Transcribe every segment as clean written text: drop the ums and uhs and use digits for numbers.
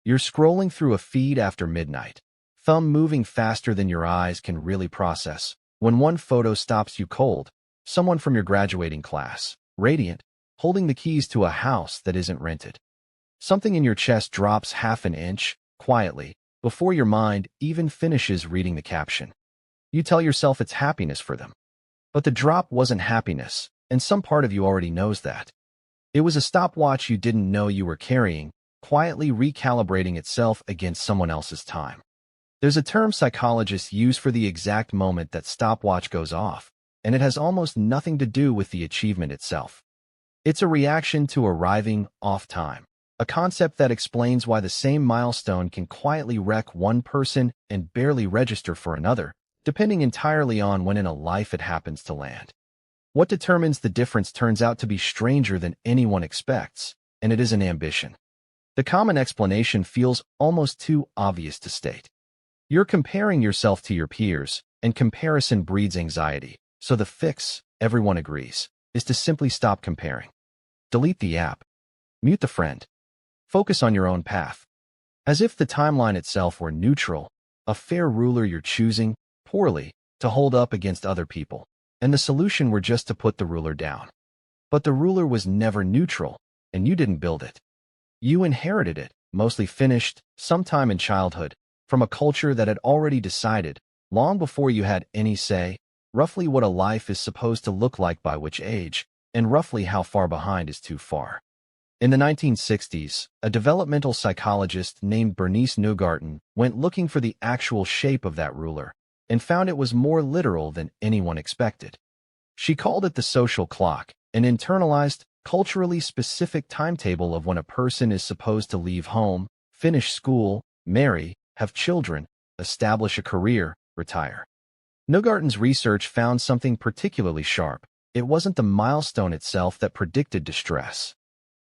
You're scrolling through a feed after midnight, thumb moving faster than your eyes can really process, when one photo stops you cold, someone from your graduating class, radiant, holding the keys to a house that isn't rented. Something in your chest drops half an inch, quietly, before your mind even finishes reading the caption. You tell yourself it's happiness for them. But the drop wasn't happiness, and some part of you already knows that. It was a stopwatch you didn't know you were carrying, quietly recalibrating itself against someone else's time. There's a term psychologists use for the exact moment that stopwatch goes off, and it has almost nothing to do with the achievement itself. It's a reaction to arriving off time, a concept that explains why the same milestone can quietly wreck one person and barely register for another, depending entirely on when in a life it happens to land. What determines the difference turns out to be stranger than anyone expects, and it is an ambition. The common explanation feels almost too obvious to state. You're comparing yourself to your peers, and comparison breeds anxiety, so the fix, everyone agrees, is to simply stop comparing. Delete the app. Mute the friend. Focus on your own path. As if the timeline itself were neutral, a fair ruler you're choosing, poorly, to hold up against other people, and the solution were just to put the ruler down. But the ruler was never neutral, and you didn't build it. You inherited it, mostly finished, sometime in childhood, from a culture that had already decided, long before you had any say, roughly what a life is supposed to look like by which age, and roughly how far behind is too far. In the 1960s, a developmental psychologist named Bernice Neugarten went looking for the actual shape of that ruler, and found it was more literal than anyone expected. She called it the social clock, an internalized, culturally specific timetable of when a person is supposed to leave home, finish school, marry, have children, establish a career, retire. Neugarten's research found something particularly sharp. It wasn't the milestone itself that predicted distress.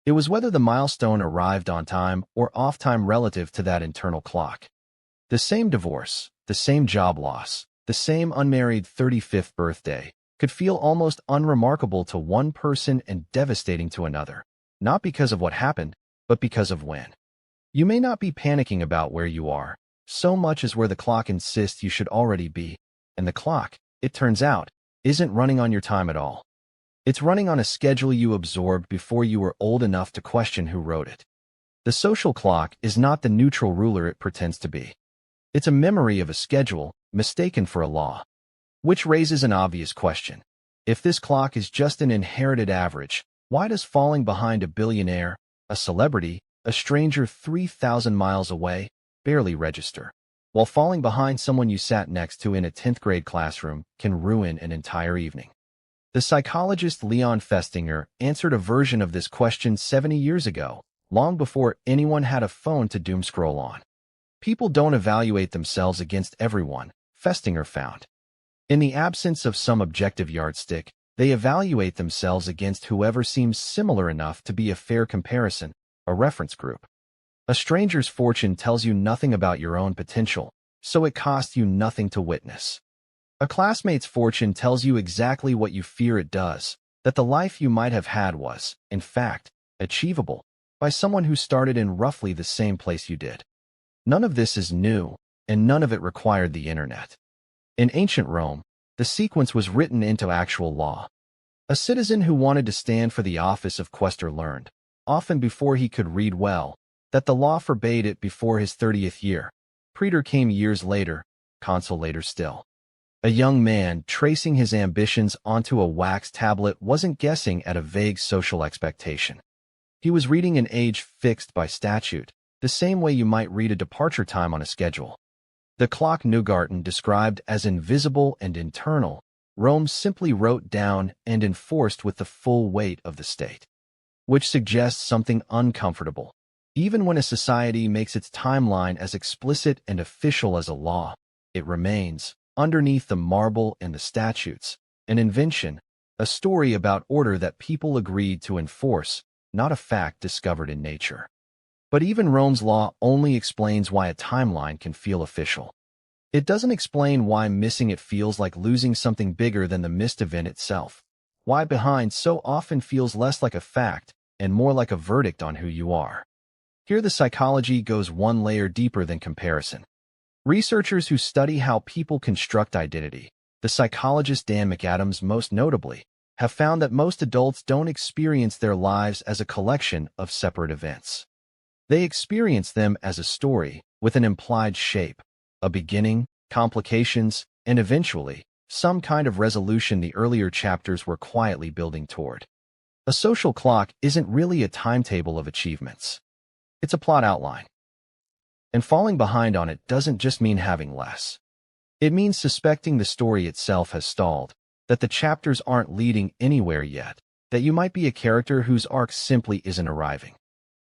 It was whether the milestone arrived on time or off time relative to that internal clock. The same divorce, the same job loss, the same unmarried 35th birthday, could feel almost unremarkable to one person and devastating to another, not because of what happened, but because of when. You may not be panicking about where you are, so much as where the clock insists you should already be, and the clock, it turns out, isn't running on your time at all. It's running on a schedule you absorbed before you were old enough to question who wrote it. The social clock is not the neutral ruler it pretends to be. It's a memory of a schedule, mistaken for a law. Which raises an obvious question. If this clock is just an inherited average, why does falling behind a billionaire, a celebrity, a stranger 3,000 miles away, barely register, while falling behind someone you sat next to in a 10th grade classroom can ruin an entire evening? The psychologist Leon Festinger answered a version of this question 70 years ago, long before anyone had a phone to doom scroll on. People don't evaluate themselves against everyone, Festinger found. In the absence of some objective yardstick, they evaluate themselves against whoever seems similar enough to be a fair comparison, a reference group. A stranger's fortune tells you nothing about your own potential, so it costs you nothing to witness. A classmate's fortune tells you exactly what you fear it does, that the life you might have had was, in fact, achievable by someone who started in roughly the same place you did. None of this is new, and none of it required the internet. In ancient Rome, the sequence was written into actual law. A citizen who wanted to stand for the office of quaestor learned, often before he could read well, that the law forbade it before his 30th year. Praetor came years later, consul later still. A young man tracing his ambitions onto a wax tablet wasn't guessing at a vague social expectation. He was reading an age fixed by statute, the same way you might read a departure time on a schedule. The clock Neugarten described as invisible and internal, Rome simply wrote down and enforced with the full weight of the state. Which suggests something uncomfortable. Even when a society makes its timeline as explicit and official as a law, it remains, underneath the marble and the statutes, an invention, a story about order that people agreed to enforce, not a fact discovered in nature. But even Rome's law only explains why a timeline can feel official. It doesn't explain why missing it feels like losing something bigger than the missed event itself, why behind so often feels less like a fact and more like a verdict on who you are. Here the psychology goes one layer deeper than comparison. Researchers who study how people construct identity, the psychologist Dan McAdams most notably, have found that most adults don't experience their lives as a collection of separate events. They experience them as a story with an implied shape, a beginning, complications, and eventually, some kind of resolution the earlier chapters were quietly building toward. A social clock isn't really a timetable of achievements. It's a plot outline. And falling behind on it doesn't just mean having less. It means suspecting the story itself has stalled, that the chapters aren't leading anywhere yet, that you might be a character whose arc simply isn't arriving.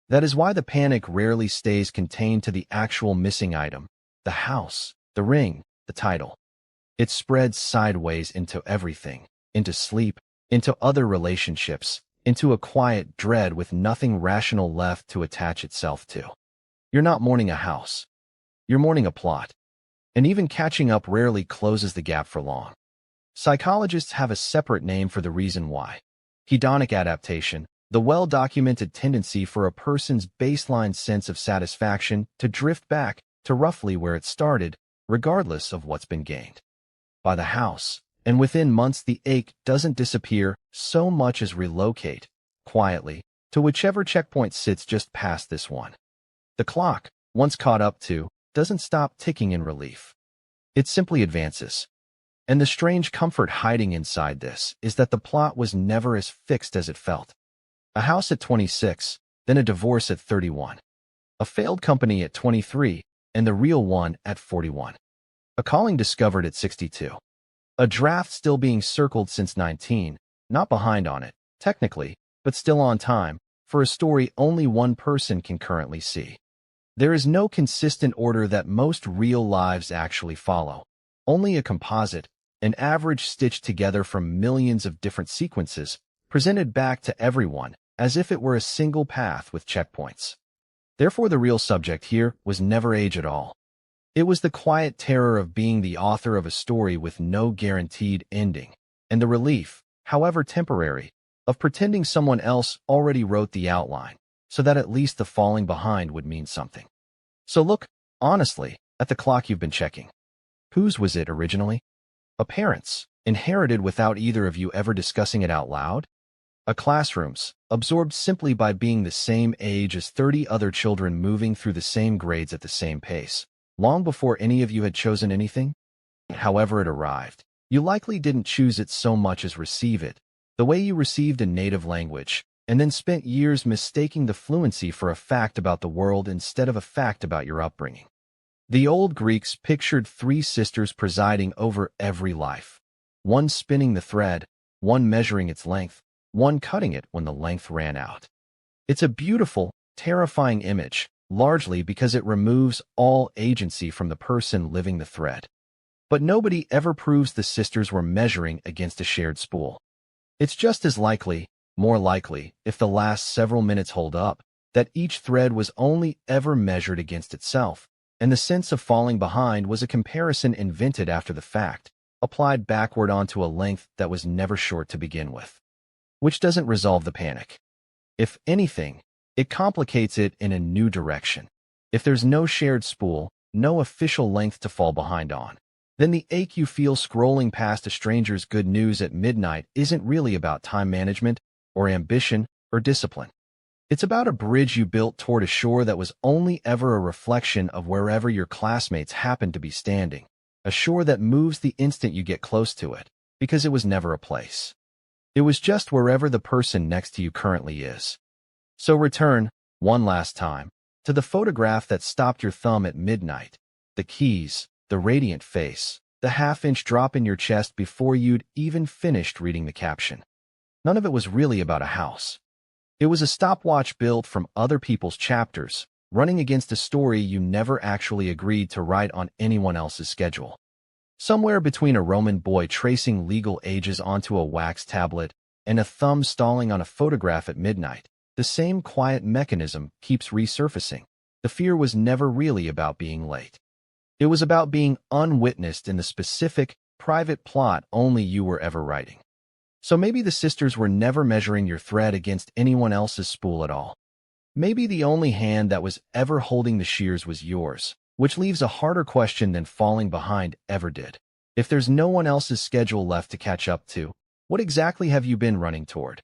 That is why the panic rarely stays contained to the actual missing item, the house, the ring, the title. It spreads sideways into everything, into sleep, into other relationships, into a quiet dread with nothing rational left to attach itself to. You're not mourning a house. You're mourning a plot. And even catching up rarely closes the gap for long. Psychologists have a separate name for the reason why. Hedonic adaptation, the well-documented tendency for a person's baseline sense of satisfaction to drift back to roughly where it started, regardless of what's been gained. By the house, and within months the ache doesn't disappear so much as relocate, quietly, to whichever checkpoint sits just past this one. The clock, once caught up to, doesn't stop ticking in relief. It simply advances. And the strange comfort hiding inside this is that the plot was never as fixed as it felt. A house at 26, then a divorce at 31. A failed company at 23, and the real one at 41. A calling discovered at 62. A draft still being circled since 19, not behind on it, technically, but still on time, for a story only one person can currently see. There is no consistent order that most real lives actually follow, only a composite, an average stitched together from millions of different sequences, presented back to everyone, as if it were a single path with checkpoints. Therefore the real subject here was never age at all. It was the quiet terror of being the author of a story with no guaranteed ending, and the relief, however temporary, of pretending someone else already wrote the outline, so that at least the falling behind would mean something. So look, honestly, at the clock you've been checking. Whose was it originally? A parent's, inherited without either of you ever discussing it out loud? A classroom's, absorbed simply by being the same age as 30 other children moving through the same grades at the same pace, long before any of you had chosen anything? However it arrived, you likely didn't choose it so much as receive it, the way you received a native language, and then spent years mistaking the fluency for a fact about the world instead of a fact about your upbringing. The old Greeks pictured three sisters presiding over every life, one spinning the thread, one measuring its length, one cutting it when the length ran out. It's a beautiful, terrifying image, largely because it removes all agency from the person living the thread. But nobody ever proves the sisters were measuring against a shared spool. It's just as likely, more likely, if the last several minutes hold up, that each thread was only ever measured against itself, and the sense of falling behind was a comparison invented after the fact, applied backward onto a length that was never short to begin with. Which doesn't resolve the panic. If anything, it complicates it in a new direction. If there's no shared spool, no official length to fall behind on, then the ache you feel scrolling past a stranger's good news at midnight isn't really about time management, or ambition, or discipline. It's about a bridge you built toward a shore that was only ever a reflection of wherever your classmates happened to be standing, a shore that moves the instant you get close to it, because it was never a place. It was just wherever the person next to you currently is. So return, one last time, to the photograph that stopped your thumb at midnight, the keys, the radiant face, the half-inch drop in your chest before you'd even finished reading the caption. None of it was really about a house. It was a stopwatch built from other people's chapters, running against a story you never actually agreed to write on anyone else's schedule. Somewhere between a Roman boy tracing legal ages onto a wax tablet and a thumb stalling on a photograph at midnight, the same quiet mechanism keeps resurfacing. The fear was never really about being late. It was about being unwitnessed in the specific, private plot only you were ever writing. So maybe the sisters were never measuring your thread against anyone else's spool at all. Maybe the only hand that was ever holding the shears was yours, which leaves a harder question than falling behind ever did. If there's no one else's schedule left to catch up to, what exactly have you been running toward?